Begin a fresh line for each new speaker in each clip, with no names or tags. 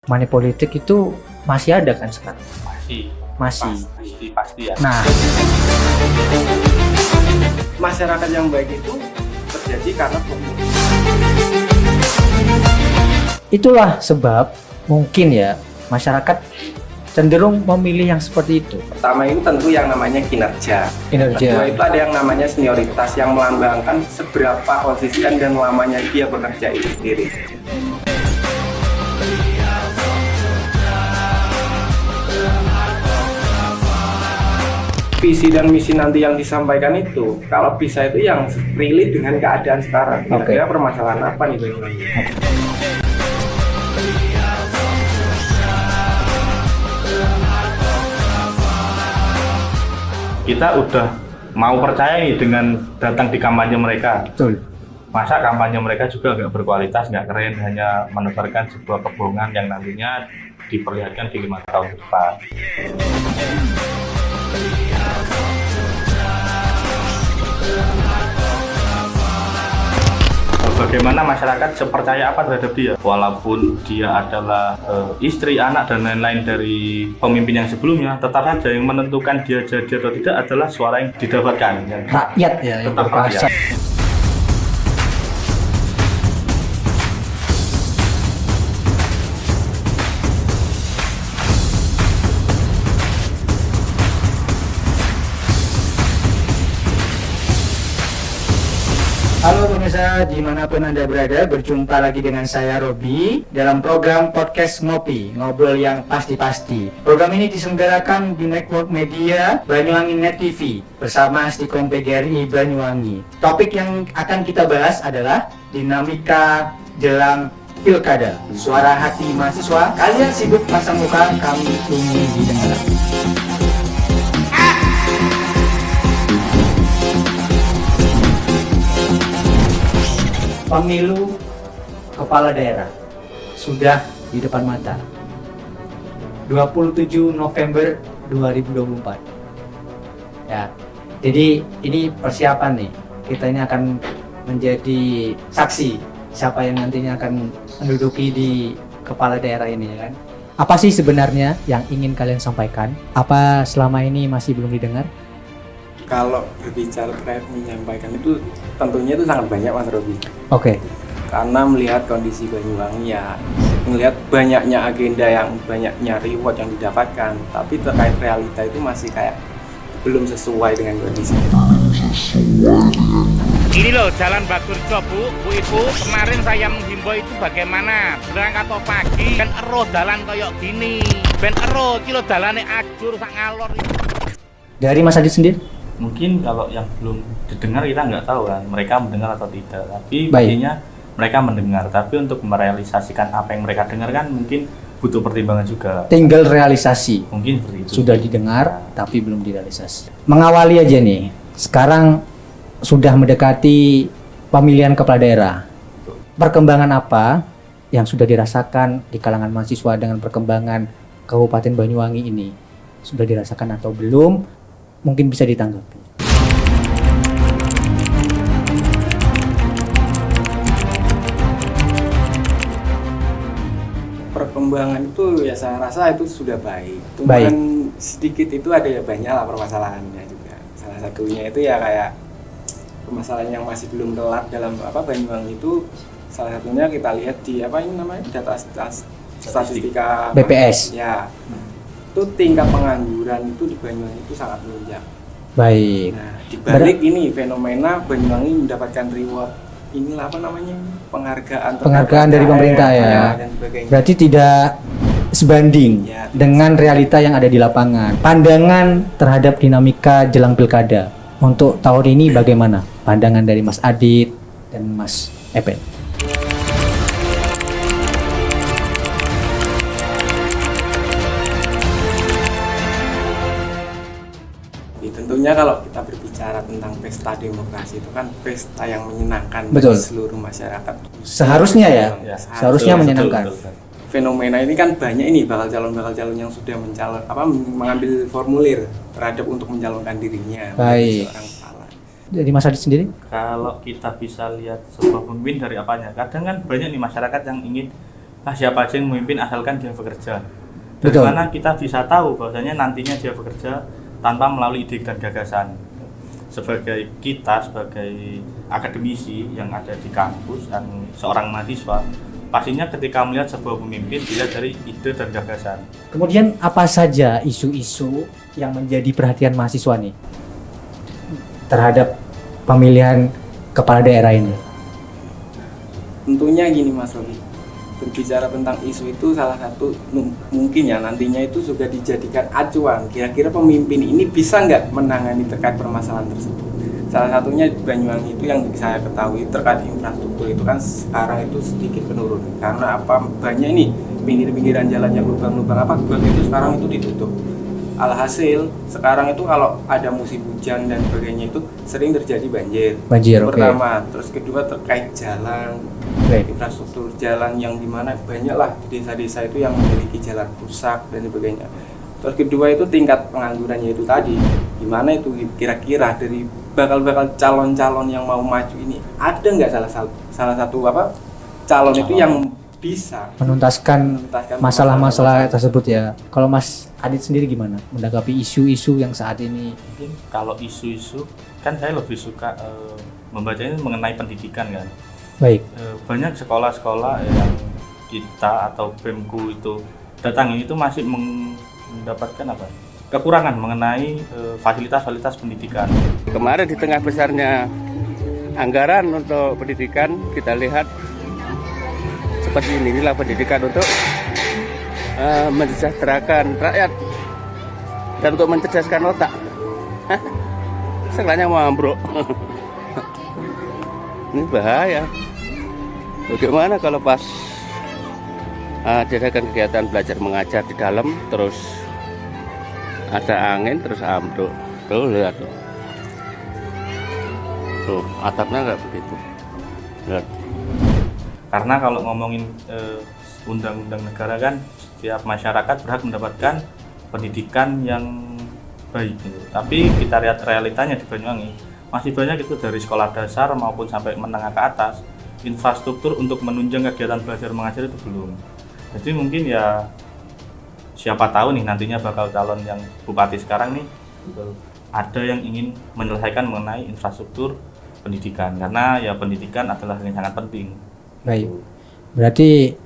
money politik itu masih ada kan sekarang? Masih.
Pasti ya.
Nah,
Masyarakat yang baik itu terjadi karena pemilu.
itulah sebab mungkin ya masyarakat cenderung memilih yang seperti itu.
Pertama itu tentu yang namanya kinerja. Kedua
Kinerja.
itu ada yang namanya senioritas yang melambangkan seberapa konsisten dan lamanya dia bekerja itu sendiri. Visi dan misi nanti yang disampaikan itu, kalau bisa itu yang relate dengan keadaan sekarang. Kira-kira permasalahan apa nih Bang?
Kita udah mau percaya nih dengan datang di kampanye mereka.
Betul.
Masa kampanye mereka juga nggak berkualitas, nggak keren, hanya menebarkan sebuah kebohongan yang nantinya diperlihatkan di 5 tahun ke depan. Bagaimana masyarakat sepercaya apa terhadap dia, walaupun dia adalah istri, anak dan lain-lain dari pemimpin yang sebelumnya, tetap saja yang menentukan dia jadi atau tidak adalah suara yang didapatkan.
Rakyat ya yang
Tetap
berkuasa.
rakyat.
Halo pemirsa, dimanapun Anda berada, berjumpa lagi dengan saya Robi dalam program Podcast Ngopi, Ngobrol yang Pasti-Pasti. Program ini diselenggarakan di Network Media Banyuwangi Net TV bersama Stikom PGRI Banyuwangi. Topik yang akan kita bahas adalah dinamika jelang Pilkada. Suara hati mahasiswa, kalian sibuk pasang muka, kami tunggu didengar. Pemilu kepala daerah sudah di depan mata. 27 November 2024. Ya. Jadi ini persiapan nih. Kita ini akan menjadi saksi siapa yang nantinya akan menduduki di kepala daerah ini ya kan. Apa sih sebenarnya yang ingin kalian sampaikan? Apa selama ini masih belum didengar?
Kalau berbicara terkait menyampaikan itu tentunya itu sangat banyak Mas Robi.
Oke.
Karena melihat kondisi Banyuwangi ya, melihat banyaknya agenda yang banyaknya reward yang didapatkan, tapi terkait realita itu masih kayak belum sesuai dengan kondisi.
Ini loh jalan Bagurjo Bu Ibu, kemarin saya menghimbau itu bagaimana berangkat pagi ben ero dalan kayak gini, ben ero kilo dalane ajur sak ngalor.
Dari Mas Adit sendiri?
Mungkin kalau yang belum didengar kita nggak tahu kan mereka mendengar atau tidak, tapi
Baik.
intinya mereka mendengar, tapi untuk merealisasikan apa yang mereka dengar kan mungkin butuh pertimbangan juga.
Tinggal realisasi.
Mungkin seperti itu.
Sudah didengar tapi belum direalisasi. Mengawali aja nih. Sekarang sudah mendekati pemilihan kepala daerah. Perkembangan apa yang sudah dirasakan di kalangan mahasiswa dengan perkembangan Kabupaten Banyuwangi ini? Sudah dirasakan atau belum? Mungkin bisa ditanggapi.
Perkembangan itu ya saya rasa itu sudah baik. Cuman
Baik.
sedikit itu ada ya banyak lah permasalahannya juga. Salah satunya itu ya kayak permasalahan yang masih belum kelar dalam Banyuwangi itu, salah satunya kita lihat di apa ini namanya data statistika
BPS.
ya. Itu tingkat pengangguran itu di Banyuwangi itu sangat melonjak.
Baik.
Nah, dibalik ini fenomena Banyuwangi mendapatkan reward inilah apa namanya penghargaan
Dari pemerintah ya.
dan sebagainya.
Berarti tidak sebanding
Ya,
dengan realita yang ada di lapangan. Pandangan terhadap dinamika jelang pilkada untuk tahun ini bagaimana? Pandangan dari Mas Adit dan Mas Epen.
Tentunya kalau kita berbicara tentang pesta demokrasi itu kan pesta yang menyenangkan
Betul.
bagi seluruh masyarakat.
Seharusnya ya,
Ya,
seharusnya
betul,
menyenangkan.
betul.
Fenomena ini kan banyak ini bakal calon yang sudah mengambil formulir terhadap untuk mencalonkan dirinya
Baik.
menjadi seorang kepala.
Dari Mas Adit sendiri?
Kalau kita bisa lihat sebuah pemimpin dari apanya, kadang kan banyak nih masyarakat yang ingin siapa aja yang memimpin asalkan dia bekerja. Dari
Betul.
mana kita bisa tahu bahwasanya nantinya dia bekerja tanpa melalui ide dan gagasan. Sebagai akademisi yang ada di kampus dan seorang mahasiswa, pastinya ketika melihat sebuah pemimpin dilihat dari ide dan gagasan.
Kemudian apa saja isu-isu yang menjadi perhatian mahasiswa nih terhadap pemilihan kepala daerah ini?
Tentunya gini Mas Robi, berbicara tentang isu itu salah satu mungkin ya nantinya itu juga dijadikan acuan kira-kira pemimpin ini bisa nggak menangani terkait permasalahan tersebut. Salah satunya Banyuwangi itu yang saya ketahui terkait infrastruktur itu kan sekarang itu sedikit menurun karena apa, banyak ini pinggir-pinggiran jalan yang lubang-lubang itu sekarang itu ditutup. Alhasil sekarang itu kalau ada musim hujan dan sebagainya itu sering terjadi banjir. Pertama, terus kedua terkait jalan, infrastruktur jalan yang dimana banyaklah di desa-desa itu yang memiliki jalan rusak dan sebagainya. Terus kedua itu tingkat penganggurannya itu tadi, gimana itu kira-kira dari bakal calon-calon yang mau maju ini ada nggak salah satu calon itu yang bisa
menuntaskan masalah-masalah tersebut ya. Kalau Mas Adit sendiri gimana menanggapi isu-isu yang saat ini?
Mungkin kalau isu-isu kan saya lebih suka membacanya mengenai pendidikan kan.
Baik.
Banyak sekolah-sekolah yang kita atau BEMku itu datangi itu masih mendapatkan kekurangan mengenai fasilitas-fasilitas pendidikan.
Kemarin di tengah besarnya anggaran untuk pendidikan kita lihat seperti inilah pendidikan untuk mensejahterakan rakyat dan untuk mencerdaskan otak. Sekolahnya mau ambruk. Ini bahaya. Bagaimana kalau pas diadakan kegiatan belajar mengajar di dalam terus ada angin terus ambruk. Tuh lihat tuh. Tuh atapnya nggak begitu. Lihat.
Karena kalau ngomongin undang-undang negara kan setiap masyarakat berhak mendapatkan pendidikan yang baik gitu. Tapi kita lihat realitanya di Banyuwangi masih banyak itu dari sekolah dasar maupun sampai menengah ke atas infrastruktur untuk menunjang kegiatan belajar mengajar itu belum. Jadi mungkin ya siapa tahu nih nantinya bakal calon yang bupati sekarang nih ada yang ingin menyelesaikan mengenai infrastruktur pendidikan karena ya pendidikan adalah yang sangat penting.
Baik. Berarti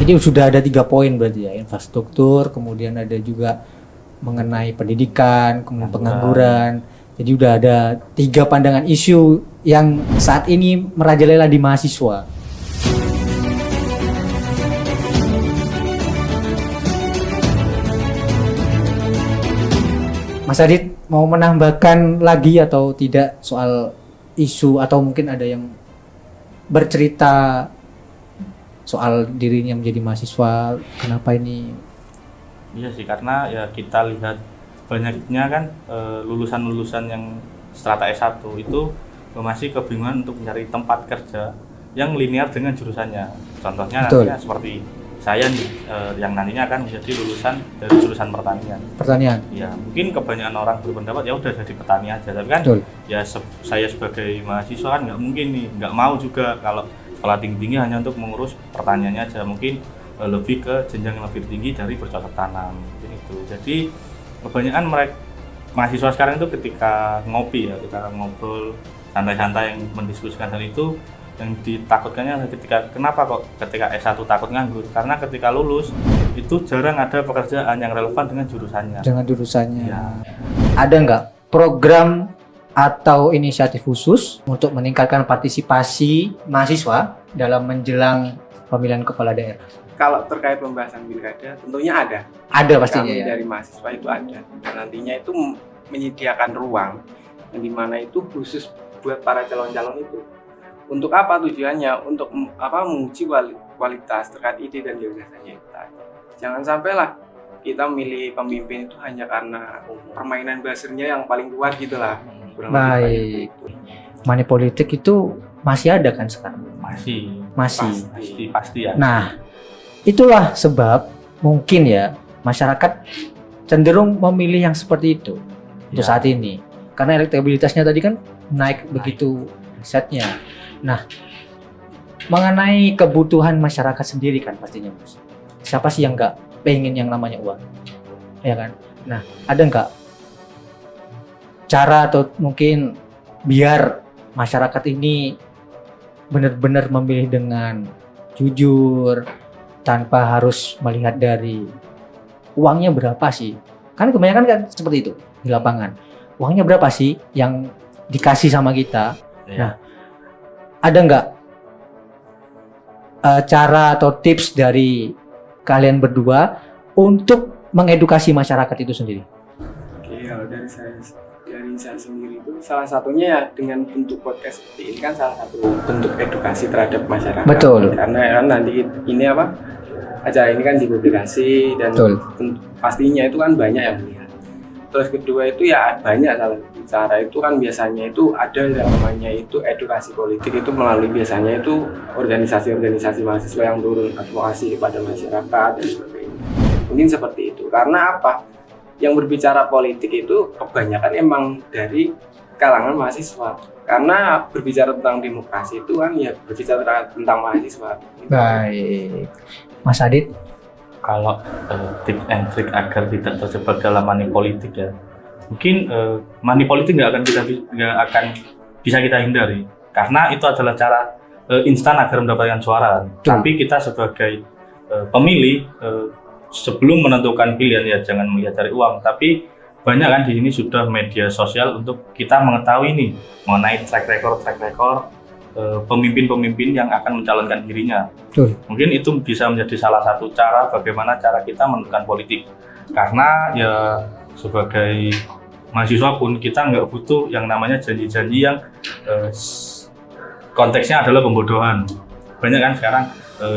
ini sudah ada 3 poin berarti ya, infrastruktur, kemudian ada juga mengenai pendidikan, kemudian pengangguran. Jadi udah ada 3 pandangan isu yang saat ini merajalela di mahasiswa. Mas Adit mau menambahkan lagi atau tidak soal isu atau mungkin ada yang bercerita soal dirinya menjadi mahasiswa, kenapa ini?
Iya sih, karena ya kita lihat banyaknya kan lulusan-lulusan yang strata S1 itu masih kebingungan untuk mencari tempat kerja yang linear dengan jurusannya. Contohnya nantinya seperti saya nih yang nantinya akan menjadi lulusan dari jurusan pertanian.
Pertanian.
Ya, mungkin kebanyakan orang berpendapat ya udah jadi petani aja, tapi kan ya saya sebagai mahasiswa kan nggak mungkin nih, nggak mau juga kalau sekolah tinggi hanya untuk mengurus pertaniannya aja, mungkin lebih ke jenjang yang lebih tinggi dari bercocok tanam itu. Jadi kebanyakan mereka mahasiswa sekarang itu ketika ngopi ya, kita ngobrol santai-santai yang mendiskusikan hal itu, yang ditakutkannya kenapa kok ketika S1 takut nganggur, karena ketika lulus itu jarang ada pekerjaan yang relevan dengan jurusannya.
Ya. Ada nggak program atau inisiatif khusus untuk meningkatkan partisipasi mahasiswa dalam menjelang pemilihan kepala daerah?
Kalau terkait pembahasan pilkada tentunya ada.
Ada pastinya
Kami
ya.
dari mahasiswa itu ada. Dan nantinya itu menyediakan ruang yang dimana itu khusus buat para calon-calon itu. Untuk apa tujuannya? Untuk menguji kualitas terkait ide dan gagasannya itu tadi. Jangan sampailah kita memilih pemimpin itu hanya karena permainan buzzernya yang paling kuat gitulah.
Baik. Money politik itu masih ada kan sekarang? Masih.
Pasti ya.
Nah, itulah sebab mungkin ya masyarakat cenderung memilih yang seperti itu untuk saat ini. Karena elektabilitasnya tadi kan naik begitu setnya. Nah, mengenai kebutuhan masyarakat sendiri kan pastinya Mas. Siapa sih yang nggak pengen yang namanya uang, ya kan? Nah, ada nggak cara atau mungkin biar masyarakat ini benar-benar memilih dengan jujur tanpa harus melihat dari uangnya berapa sih? Kan kebanyakan kan seperti itu di lapangan. Uangnya berapa sih yang dikasih sama kita?
Ya.
Nah, ada nggak cara atau tips dari kalian berdua untuk mengedukasi masyarakat itu sendiri?
Oke, kalau dari saya sendiri itu salah satunya ya dengan bentuk podcast seperti ini kan salah satu bentuk edukasi terhadap masyarakat.
Betul.
Karena kan nanti ini acara ini kan dipublikasi dan pastinya itu kan banyak yang melihat. Terus kedua itu ya banyak salah cara itu kan biasanya itu ada yang namanya itu edukasi politik itu melalui biasanya itu organisasi-organisasi mahasiswa yang turun advokasi kepada masyarakat dan sebagainya. Mungkin seperti itu. Karena apa? Yang berbicara politik itu kebanyakan emang dari kalangan mahasiswa. Karena berbicara tentang demokrasi itu kan ya berbicara tentang mahasiswa.
Baik, Mas Adit.
Kalau tips and trick agar tidak terjebak dalam money politik ya, mungkin money politik nggak akan bisa kita hindari karena itu adalah cara instan agar mendapatkan suara. Tapi kita sebagai pemilih sebelum menentukan pilihan ya jangan melihat dari uang. Tapi banyak kan di sini sudah media sosial untuk kita mengetahui nih mengenai track record pemimpin-pemimpin yang akan mencalonkan dirinya. Mungkin itu bisa menjadi salah satu cara bagaimana cara kita menentukan politik. Karena ya sebagai mahasiswa pun kita nggak butuh yang namanya janji-janji yang konteksnya adalah pembodohan. Banyak kan sekarang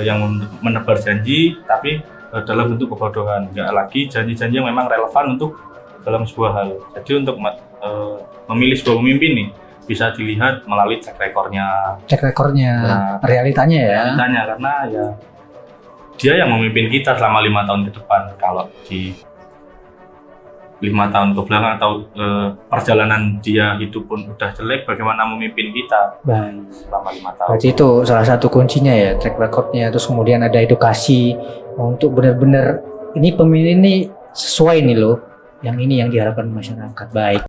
yang menebar janji tapi dalam bentuk kebodohan. Nggak lagi janji-janji yang memang relevan untuk dalam sebuah hal. Jadi untuk memilih sebuah pemimpin nih bisa dilihat melalui track recordnya,
realitanya ya.
Realitanya karena ya dia yang memimpin kita selama 5 tahun ke depan. Kalau di 5 tahun ke belakang atau perjalanan dia hidup pun udah jelek, bagaimana memimpin kita selama 5 tahun.
Berarti itu salah satu kuncinya ya, track recordnya. Terus kemudian ada edukasi untuk benar-benar ini pemilih ini sesuai nih loh, yang ini yang diharapkan masyarakat. Baik.